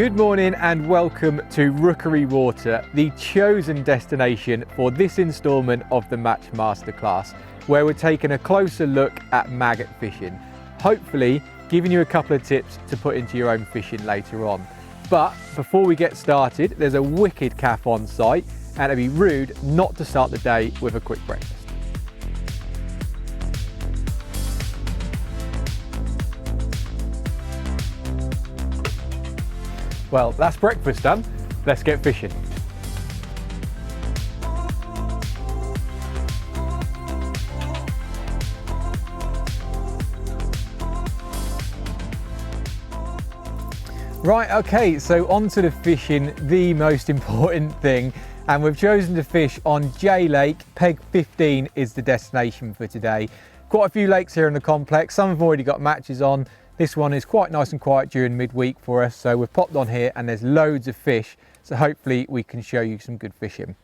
Good morning and welcome to Rookery Water, the chosen destination for this instalment of the Match Masterclass, where we're taking a closer look at maggot fishing, hopefully giving you a couple of tips to put into your own fishing later on. But before we get started, there's a wicked calf on site and it'd be rude not to start the day with a quick breakfast. Well, that's breakfast done. Let's get fishing. Right, okay, so on to the fishing, the most important thing. And we've chosen to fish on J Lake. Peg 15 is the destination for today. Quite a few lakes here in the complex. Some have already got matches on. This one is quite nice and quiet during midweek for us, so we've popped on here and there's loads of fish, so hopefully we can show you some good fishing.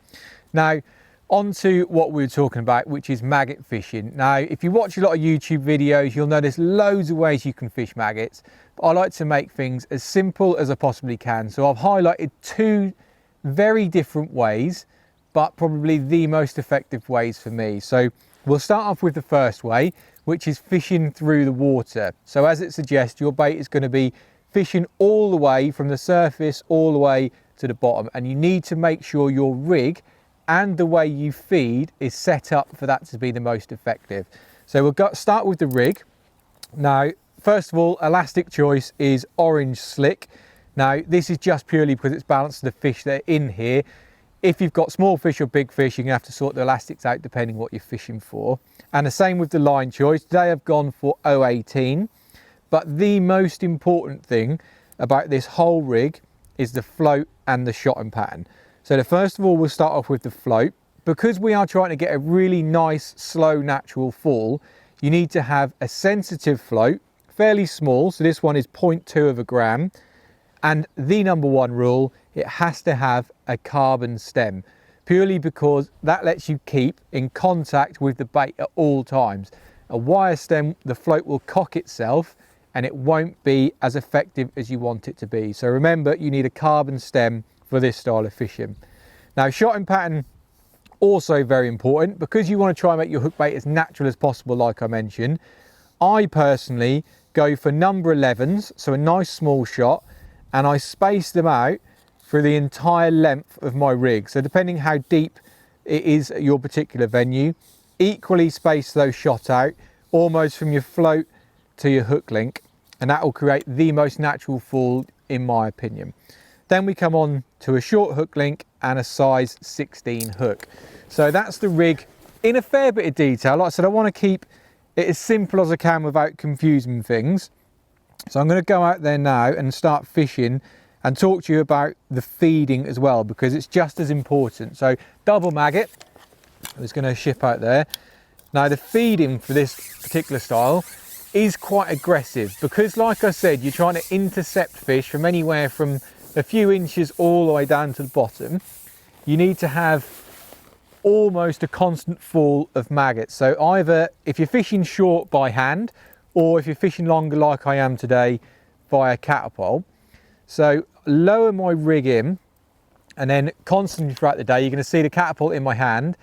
Now, on to what we were talking about, which is maggot fishing. Now, if you watch a lot of YouTube videos, you'll know there's loads of ways you can fish maggots, but I like to make things as simple as I possibly can. So I've highlighted two very different ways, but probably the most effective ways for me. So we'll start off with the first way, which is fishing through the water. So as it suggests, your bait is going to be fishing all the way from the surface all the way to the bottom, and you need to make sure your rig and the way you feed is set up for that to be the most effective. So we'll start with the rig. Now, first of all, elastic choice is orange slick. Now, this is just purely because it's balanced to the fish that are in here. If you've got small fish or big fish, you're gonna have to sort the elastics out depending what you're fishing for. And the same with the line choice. Today I've gone for 018, but the most important thing about this whole rig is the float and the shotting pattern. So first of all, we'll start off with the float. Because we are trying to get a really nice, slow, natural fall, you need to have a sensitive float, fairly small. So this one is 0.2 of a gram. And the number one rule, it has to have a carbon stem, purely because that lets you keep in contact with the bait at all times. A wire stem, the float will cock itself and it won't be as effective as you want it to be. So remember, you need a carbon stem for this style of fishing. Now, shotting pattern, also very important, because you want to try and make your hook bait as natural as possible, like I mentioned. I personally go for number 11s, so a nice small shot, and I space them out through the entire length of my rig. So depending how deep it is at your particular venue, equally space those shot out, almost from your float to your hook link, and that will create the most natural fall in my opinion. Then we come on to a short hook link and a size 16 hook. So that's the rig in a fair bit of detail. Like I said, I want to keep it as simple as I can without confusing things. So I'm going to go out there now and start fishing and talk to you about the feeding as well, because it's just as important. So double maggot, I'm just going to ship out there. Now the feeding for this particular style is quite aggressive because, like I said, you're trying to intercept fish from anywhere from a few inches all the way down to the bottom. You need to have almost a constant fall of maggots. So either if you're fishing short by hand, or if you're fishing longer like I am today via catapult. So lower my rig in, and then constantly throughout the day, you're gonna see the catapult in my hand,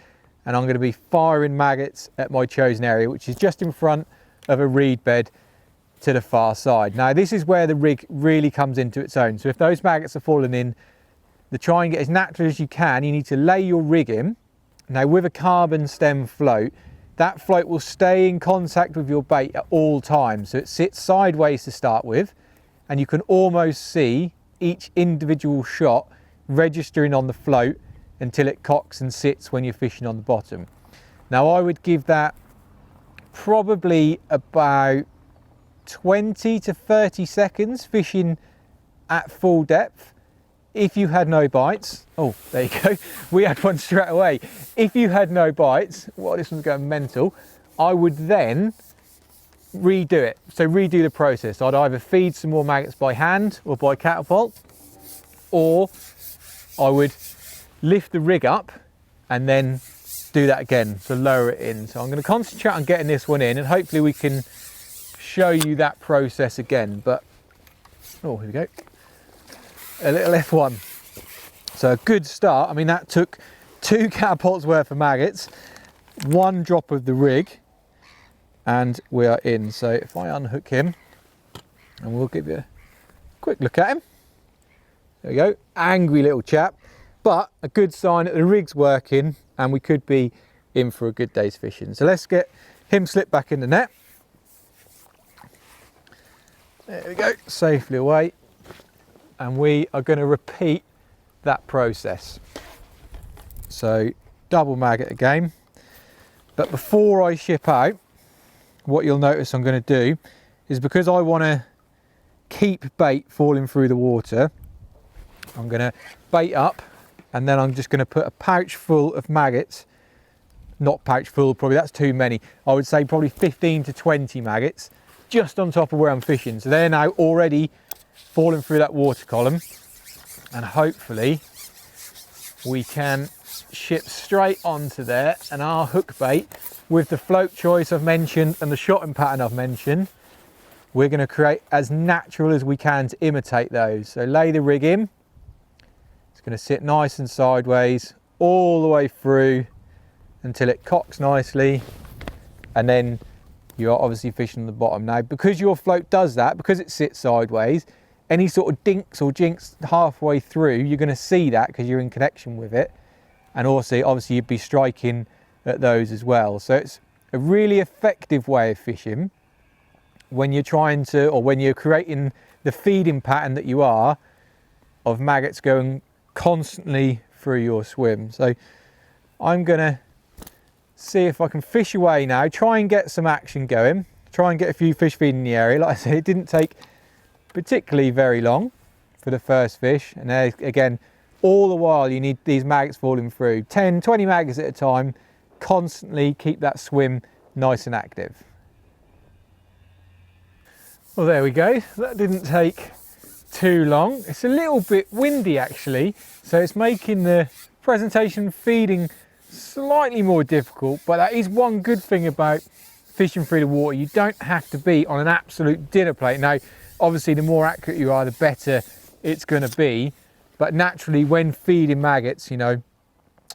and I'm gonna be firing maggots at my chosen area, which is just in front of a reed bed to the far side. Now this is where the rig really comes into its own. So if those maggots are falling in, to try and get as natural as you can, you need to lay your rig in. Now with a carbon stem float, that float will stay in contact with your bait at all times. So it sits sideways to start with, and you can almost see each individual shot registering on the float until it cocks and sits when you're fishing on the bottom. Now I would give that probably about 20 to 30 seconds fishing at full depth. If you had no bites, oh, there you go, we had one straight away. If you had no bites, well, this one's going mental, I would then redo it. So redo the process. I'd either feed some more maggots by hand or by catapult, or I would lift the rig up and then do that again, so lower it in. So I'm going to concentrate on getting this one in, and hopefully we can show you that process again. But oh, here we go. a little F1. So a good start. I mean, that took 2 catapults worth of maggots, 1 drop of the rig, and we are in. So if I unhook him, and we'll give you a quick look at him. There we go, angry little chap, but a good sign that the rig's working and we could be in for a good day's fishing. So let's get him slipped back in the net. There we go, safely away. And we are going to repeat that process. So double maggot again. But before I ship out, what you'll notice I'm going to do is, because I want to keep bait falling through the water, I'm going to bait up, and then I'm just going to put a pouch full of maggots. Not pouch full, probably that's too many. I would say probably 15 to 20 maggots just on top of where I'm fishing. So they're now already falling through that water column, and hopefully we can ship straight onto there. And our hook bait, with the float choice I've mentioned and the shotting pattern I've mentioned, we're going to create as natural as we can to imitate those. So lay the rig in. It's going to sit nice and sideways all the way through until it cocks nicely, and then you are obviously fishing the bottom. Now, because your float does that, because it sits sideways, any sort of dinks or jinks halfway through, you're going to see that because you're in connection with it. And also, obviously, you'd be striking at those as well. So it's a really effective way of fishing when you're trying to, or when you're creating the feeding pattern that you are, of maggots going constantly through your swim. So I'm going to see if I can fish away now, try and get some action going, try and get a few fish feeding in the area. Like I said, it didn't take particularly very long for the first fish, and there, again, all the while you need these maggots falling through, 10, 20 maggots at a time, constantly keep that swim nice and active. Well, there we go, that didn't take too long. It's a little bit windy actually, so it's making the presentation feeding slightly more difficult, but that is one good thing about fishing through the water. You don't have to be on an absolute dinner plate. Now, obviously, the more accurate you are, the better it's going to be. But naturally, when feeding maggots, you know,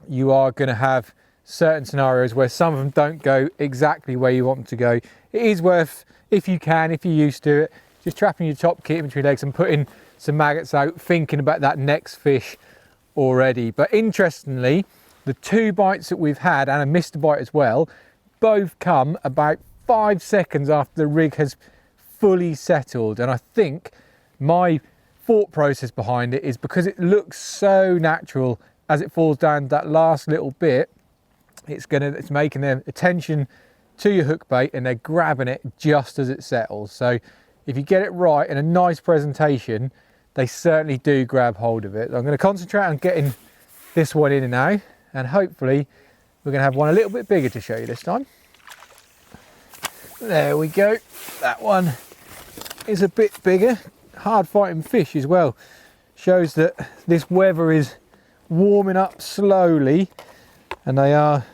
you are going to have certain scenarios where some of them don't go exactly where you want them to go. It is worth, if you can, if you're used to it, just trapping your top kit in between legs and putting some maggots out, thinking about that next fish already. But interestingly, the 2 bites that we've had, and a missed bite as well, both come about 5 seconds after the rig has fully settled. And I think my thought process behind it is because it looks so natural as it falls down that last little bit, it's making their attention to your hook bait and they're grabbing it just as it settles. So if you get it right in a nice presentation, they certainly do grab hold of it. I'm going to concentrate on getting this one in now, and hopefully we're going to have one a little bit bigger to show you this time. There we go, that one is a bit bigger. Hard fighting fish as well. Shows that this weather is warming up slowly, and they are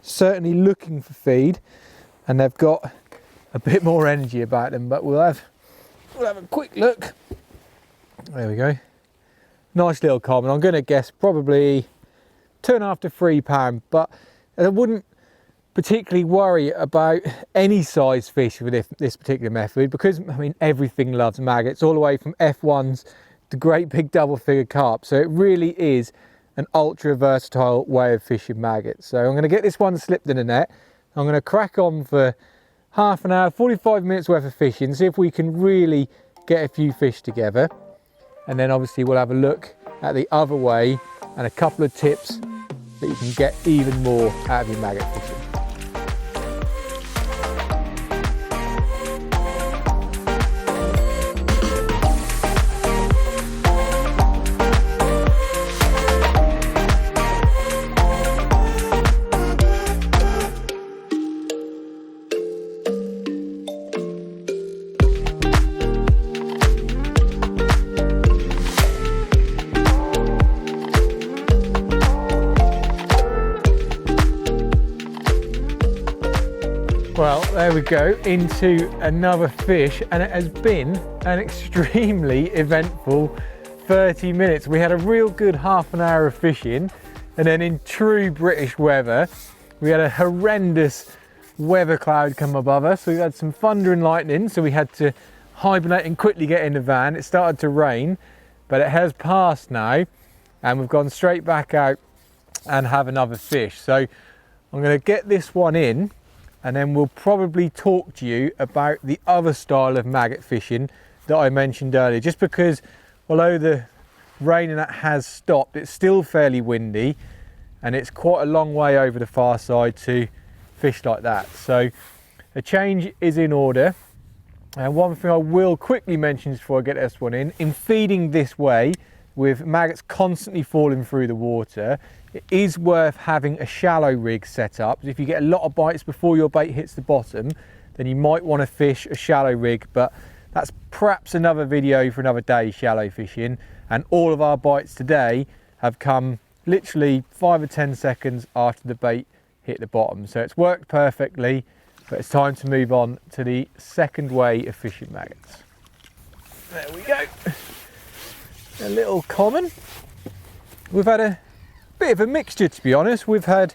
certainly looking for feed, and they've got a bit more energy about them. But we'll have a quick look. There we go, nice little common. I'm going to guess probably 2.5 to 3 pound, but I wouldn't particularly worry about any size fish with this particular method, because I mean everything loves maggots, all the way from F1s to great big double figure carp. So it really is an ultra versatile way of fishing maggots. So I'm going to get this one slipped in the net. I'm going to crack on for half an hour, 45 minutes worth of fishing, see if we can really get a few fish together, and then obviously we'll have a look at the other way and a couple of tips that you can get even more out of your maggot fishing. Well, there we go, into another fish, and it has been an extremely eventful 30 minutes. We had a real good half an hour of fishing, and then in true British weather, we had a horrendous weather cloud come above us. We had some thunder and lightning, so we had to hibernate and quickly get in the van. It started to rain, but it has passed now, and we've gone straight back out and have another fish. So I'm going to get this one in, and then we'll probably talk to you about the other style of maggot fishing that I mentioned earlier. Just because although the rain and that has stopped, it's still fairly windy, and it's quite a long way over the far side to fish like that. So a change is in order. And one thing I will quickly mention before I get this one in feeding this way, with maggots constantly falling through the water, it is worth having a shallow rig set up. If you get a lot of bites before your bait hits the bottom, then you might want to fish a shallow rig, but that's perhaps another video for another day, shallow fishing. And all of our bites today have come literally 5 or 10 seconds after the bait hit the bottom. So it's worked perfectly, but it's time to move on to the second way of fishing maggots. There we go. A little common. We've had a bit of a mixture, to be honest. We've had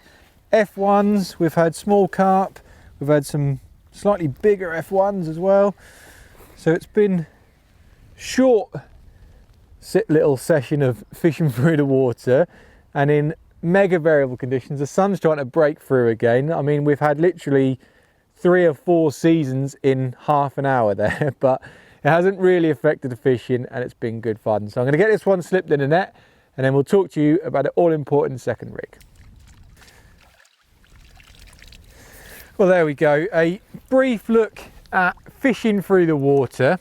F1s, we've had small carp, we've had some slightly bigger F1s as well. So it's been short little session of fishing through the water, and in mega variable conditions. The sun's trying to break through again. I mean, we've had literally 3 or 4 seasons in half an hour there, but it hasn't really affected the fishing, and it's been good fun. So I'm going to get this one slipped in the net, and then we'll talk to you about the all important second rig. Well, there we go, a brief look at fishing through the water,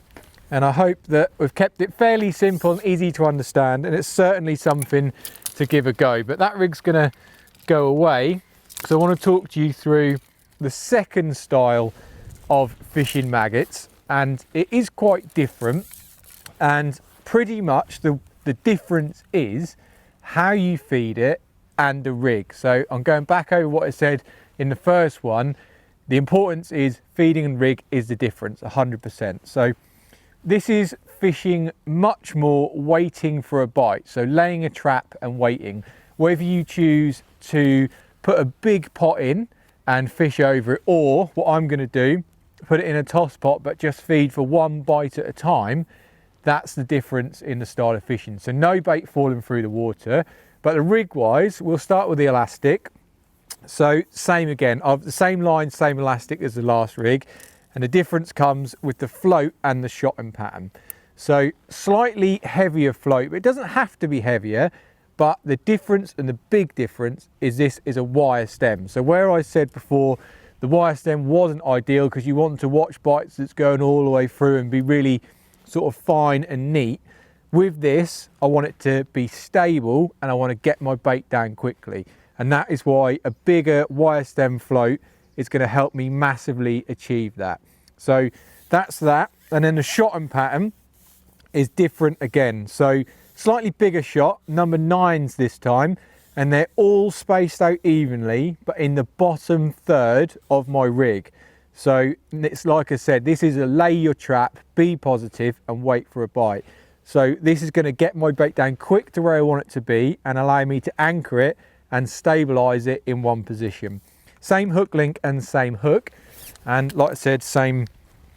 and I hope that we've kept it fairly simple and easy to understand, and it's certainly something to give a go. But that rig's going to go away, so I want to talk to you through the second style of fishing maggots, and it is quite different, and pretty much the difference is how you feed it and the rig. So I'm going back over what I said in the first one. The importance is feeding and rig is the difference, 100%. So this is fishing much more waiting for a bite, so laying a trap and waiting. Whether you choose to put a big pot in and fish over it, or what I'm going to do, put it in a toss pot but just feed for one bite at a time, that's the difference in the style of fishing. So no bait falling through the water. But the rig wise, we'll start with the elastic. So same again, of the same line, same elastic as the last rig, and the difference comes with the float and the shotting pattern. So slightly heavier float, but it doesn't have to be heavier, but the difference, and the big difference, is this is a wire stem. So where I said before the wire stem wasn't ideal because you want to watch bites that's going all the way through and be really sort of fine and neat, with this I want it to be stable and I want to get my bait down quickly. And that is why a bigger wire stem float is going to help me massively achieve that. So that's that. And then the shotting pattern is different again. So slightly bigger shot, number 9s this time, and they're all spaced out evenly, but in the bottom third of my rig. So it's like I said, this is a lay your trap, be positive and wait for a bite. So this is going to get my bait down quick to where I want it to be and allow me to anchor it and stabilize it in one position. Same hook link and same hook, and like I said, same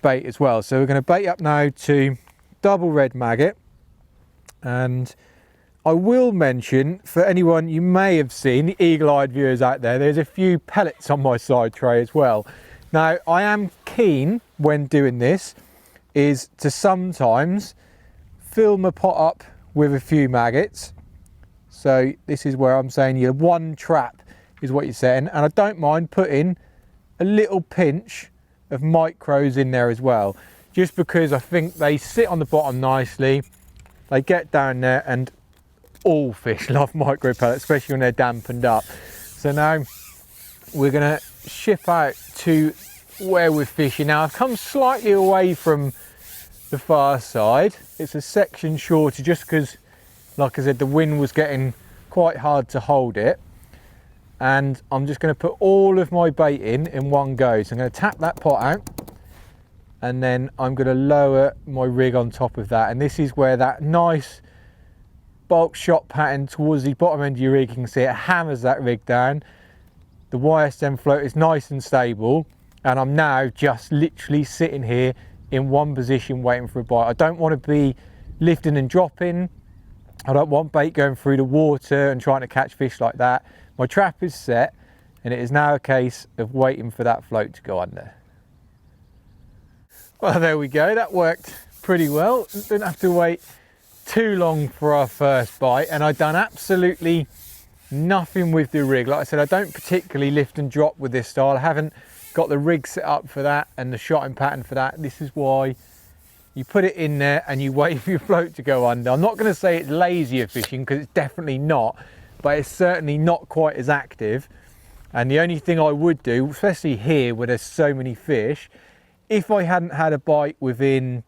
bait as well. So we're going to bait up now to double red maggot, and I will mention, for anyone you may have seen, the eagle-eyed viewers out there, there's a few pellets on my side tray as well. Now I am keen when doing this is to sometimes fill my pot up with a few maggots. So this is where I'm saying your one trap is what you're setting, and I don't mind putting a little pinch of micros in there as well, just because I think they sit on the bottom nicely, they get down there, and all fish love micro pellets, especially when they're dampened up. So now we're going to ship out to where we're fishing. Now I've come slightly away from the far side, it's a section shorter just because, like I said, the wind was getting quite hard to hold it, and I'm just going to put all of my bait in one go. So I'm going to tap that pot out, and then I'm going to lower my rig on top of that, and this is where that nice bulk shot pattern towards the bottom end of your rig. You can see it hammers that rig down. The YSM float is nice and stable, and I'm now just literally sitting here in one position waiting for a bite. I don't want to be lifting and dropping. I don't want bait going through the water and trying to catch fish like that. My trap is set, and it is now a case of waiting for that float to go under. Well, there we go. That worked pretty well. Didn't have to wait too long for our first bite, and I've done absolutely nothing with the rig. Like I said, I don't particularly lift and drop with this style. I haven't got the rig set up for that and the shotting pattern for that. This is why you put it in there and you wait for your float to go under. I'm not going to say it's lazier fishing, because it's definitely not, but it's certainly not quite as active. And the only thing I would do, especially here where there's so many fish, if I hadn't had a bite within,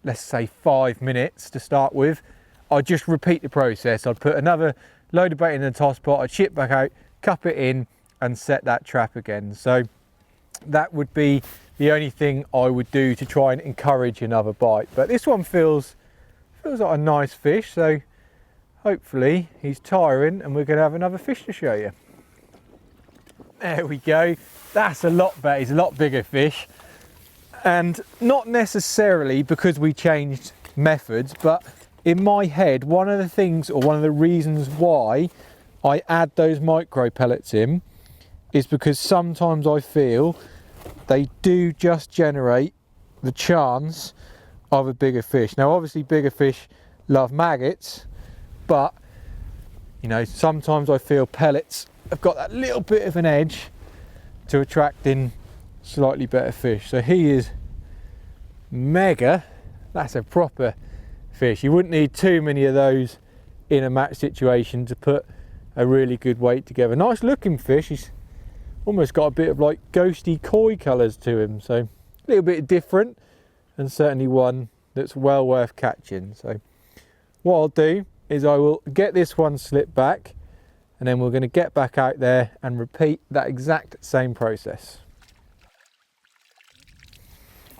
let's say 5 minutes to start with, I'd just repeat the process. I'd put another load of bait in the toss pot, I'd ship back out, cup it in and set that trap again. So that would be the only thing I would do to try and encourage another bite. But this one feels like a nice fish, so hopefully he's tiring and we're going to have another fish to show you. There we go. That's a lot better. He's a lot bigger fish, and not necessarily because we changed methods, but in my head, one of the things, or one of the reasons why I add those micro pellets in, is because sometimes I feel they do just generate the chance of a bigger fish. Now obviously bigger fish love maggots, but you know, sometimes I feel pellets have got that little bit of an edge to attracting slightly better fish. So he is mega. That's a proper fish. You wouldn't need too many of those in a match situation to put a really good weight together. Nice looking fish. He's almost got a bit of like ghosty koi colours to him, so a little bit different, and certainly one that's well worth catching. So what I'll do is I will get this one slipped back, and then we're going to get back out there and repeat that exact same process.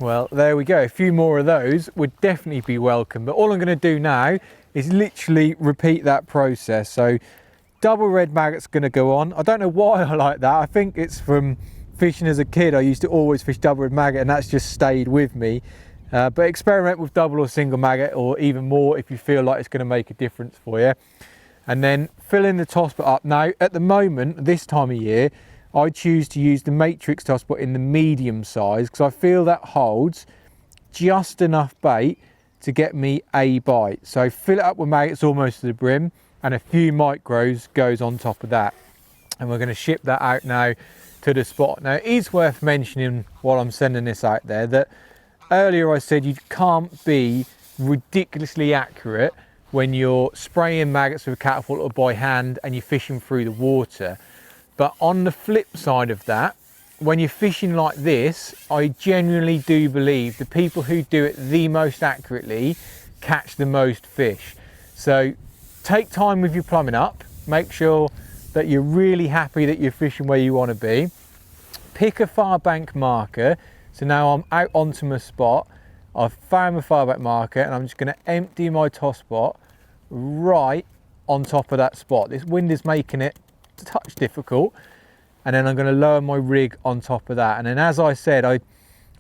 Well, there we go. A few more of those would definitely be welcome, but all I'm going to do now is literally repeat that process. So double red maggot's going to go on. I don't know why I like that. I think it's from fishing as a kid. I used to always fish double red maggot, and that's just stayed with me. But experiment with double or single maggot, or even more if you feel like it's going to make a difference for you. And then fill in the toss pot up. Now at the moment, this time of year, I choose to use the matrix toss pot in the medium size, because I feel that holds just enough bait to get me a bite. So fill it up with maggots almost to the brim, and a few micros goes on top of that. And we're going to ship that out now to the spot. Now it is worth mentioning while I'm sending this out there that earlier I said you can't be ridiculously accurate when you're spraying maggots with a catapult or by hand and you're fishing through the water. But on the flip side of that, when you're fishing like this, I genuinely do believe the people who do it the most accurately catch the most fish. So take time with your plumbing up, make sure that you're really happy that you're fishing where you want to be. Pick a far bank marker. So now I'm out onto my spot, I've found my far bank marker, and I'm just going to empty my toss pot right on top of that spot. This wind is making it a touch difficult, and then I'm going to lower my rig on top of that. And then, as I said, I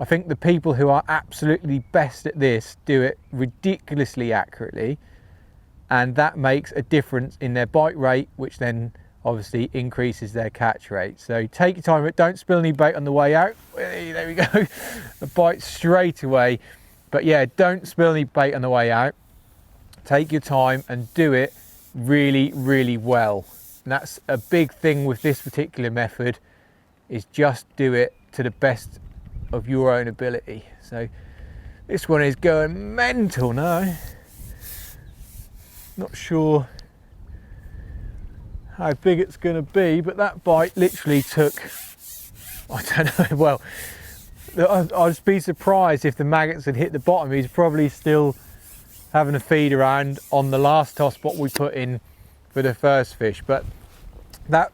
think the people who are absolutely best at this do it ridiculously accurately, and that makes a difference in their bite rate, which then obviously increases their catch rate. So take your time, but don't spill any bait on the way out. There we go, a bite straight away. But yeah, don't spill any bait on the way out. Take your time and do it really, really well. And that's a big thing with this particular method, is just do it to the best of your own ability. So this one is going mental now. Not sure how big it's going to be, but that bite literally took, I don't know, well, I'd be surprised if the maggots had hit the bottom. He's probably still having a feed around on the last toss spot we put in for the first fish, but that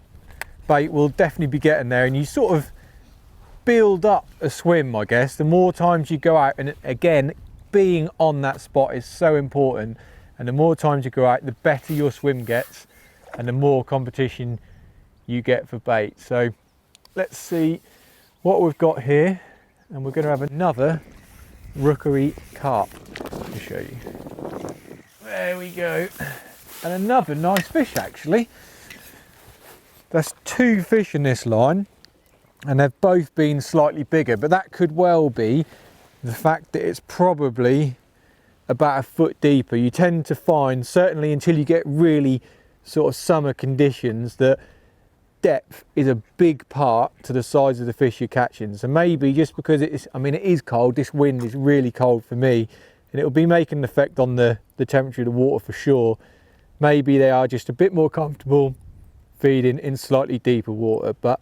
bait will definitely be getting there. And you sort of build up a swim, I guess. The more times you go out, and again, being on that spot is so important. and the more times you go out, the better your swim gets and the more competition you get for bait. So let's see what we've got here, and we're going to have another Rookery carp to show you. There we go, and another nice fish actually. That's 2 fish in this line, and they've both been slightly bigger, but that could well be the fact that it's probably about a foot deeper. You tend to find, certainly until you get really sort of summer conditions, that depth is a big part to the size of the fish you're catching. So maybe just because it is cold, this wind is really cold for me, and it'll be making an effect on the temperature of the water for sure. Maybe they are just a bit more comfortable feeding in slightly deeper water. But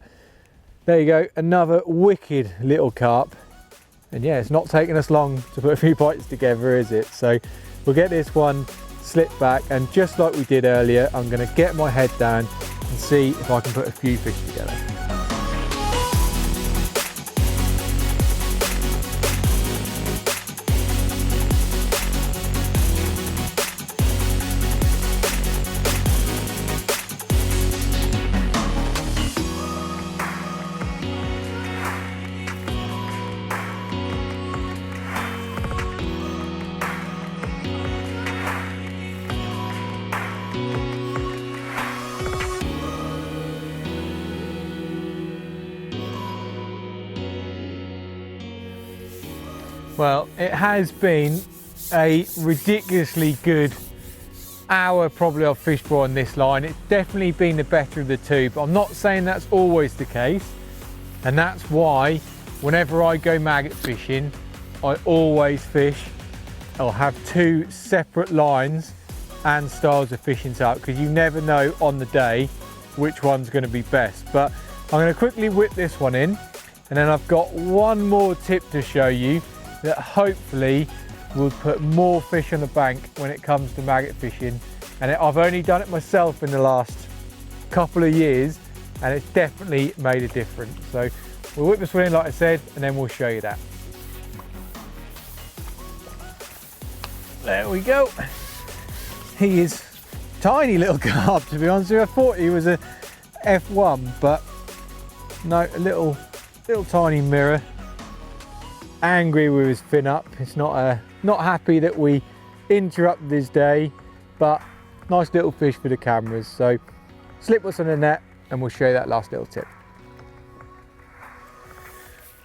there you go, another wicked little carp. And yeah, it's not taking us long to put a few bites together, is it? So we'll get this one slipped back, and just like we did earlier, I'm going to get my head down and see if I can put a few fish together. Well, it has been a ridiculously good hour probably of fish fry on this line. It's definitely been the better of the two, but I'm not saying that's always the case. And that's why whenever I go maggot fishing, I always fish, I'll have 2 separate lines and styles of fishing out, because you never know on the day which one's going to be best. But I'm going to quickly whip this one in, and then I've got one more tip to show you that hopefully will put more fish on the bank when it comes to maggot fishing. And I've only done it myself in the last couple of years, and it's definitely made a difference. So we'll whip this one in like I said, and then we'll show you that. There we go. He is tiny little carp, to be honest with you. I thought he was a F1, but no, a little tiny mirror. Angry with his fin up. It's not happy that we interrupted his day, but nice little fish for the cameras. So slip what's on the net, and we'll show you that last little tip.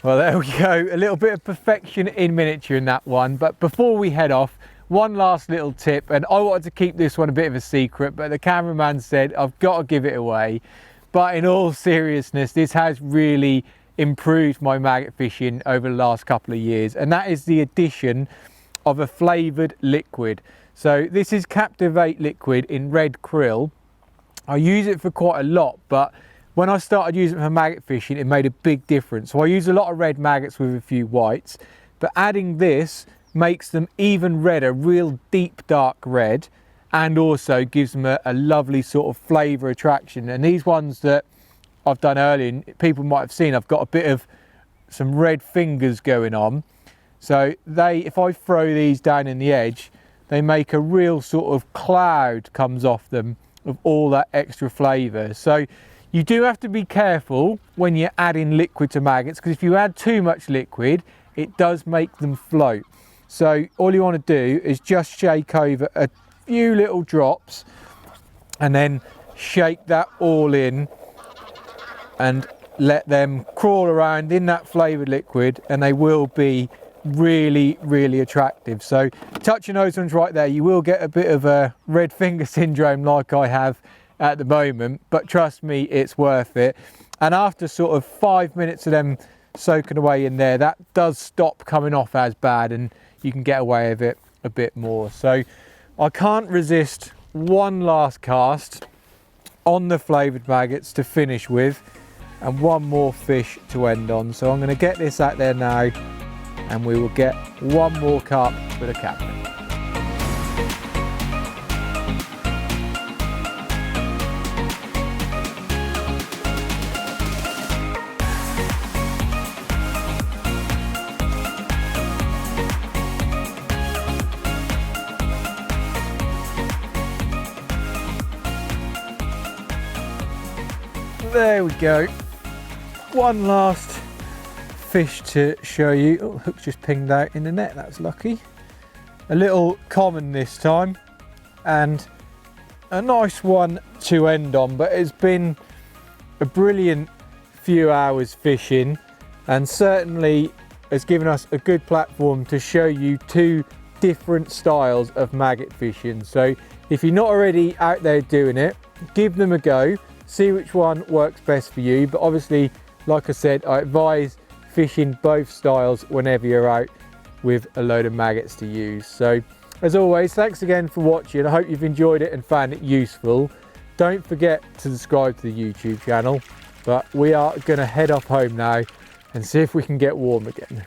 Well, there we go, a little bit of perfection in miniature in that one. But before we head off, one last little tip, and I wanted to keep this one a bit of a secret, but the cameraman said I've got to give it away. But in all seriousness, this has really improved my maggot fishing over the last couple of years, and that is the addition of a flavoured liquid. So this is Captivate liquid in red krill. I use it for quite a lot, but when I started using it for maggot fishing, it made a big difference. So I use a lot of red maggots with a few whites, but adding this makes them even redder, real deep dark red, and also gives them a lovely sort of flavour attraction. And these ones that I've done earlier, people might have seen, I've got a bit of some red fingers going on. So if I throw these down in the edge, they make a real sort of cloud comes off them of all that extra flavour. So you do have to be careful when you're adding liquid to maggots, because if you add too much liquid, it does make them float. So all you want to do is just shake over a few little drops, and then shake that all in, and let them crawl around in that flavoured liquid, and they will be really, really attractive. So touching those ones right there, you will get a bit of a red finger syndrome like I have at the moment, but trust me, it's worth it. And after sort of 5 minutes of them soaking away in there, that does stop coming off as bad, and you can get away with it a bit more. So I can't resist one last cast on the flavoured maggots to finish with, and one more fish to end on. So I'm going to get this out there now, and we will get one more carp for the captain. There we go. One last fish to show you. Oh, hook just pinged out in the net, that's lucky. A little common this time, and a nice one to end on, but it's been a brilliant few hours fishing, and certainly has given us a good platform to show you two different styles of maggot fishing. So if you're not already out there doing it, give them a go, see which one works best for you. But obviously, like I said, I advise fishing both styles whenever you're out with a load of maggots to use. So as always, thanks again for watching. I hope you've enjoyed it and found it useful. Don't forget to subscribe to the YouTube channel, but we are going to head off home now and see if we can get warm again.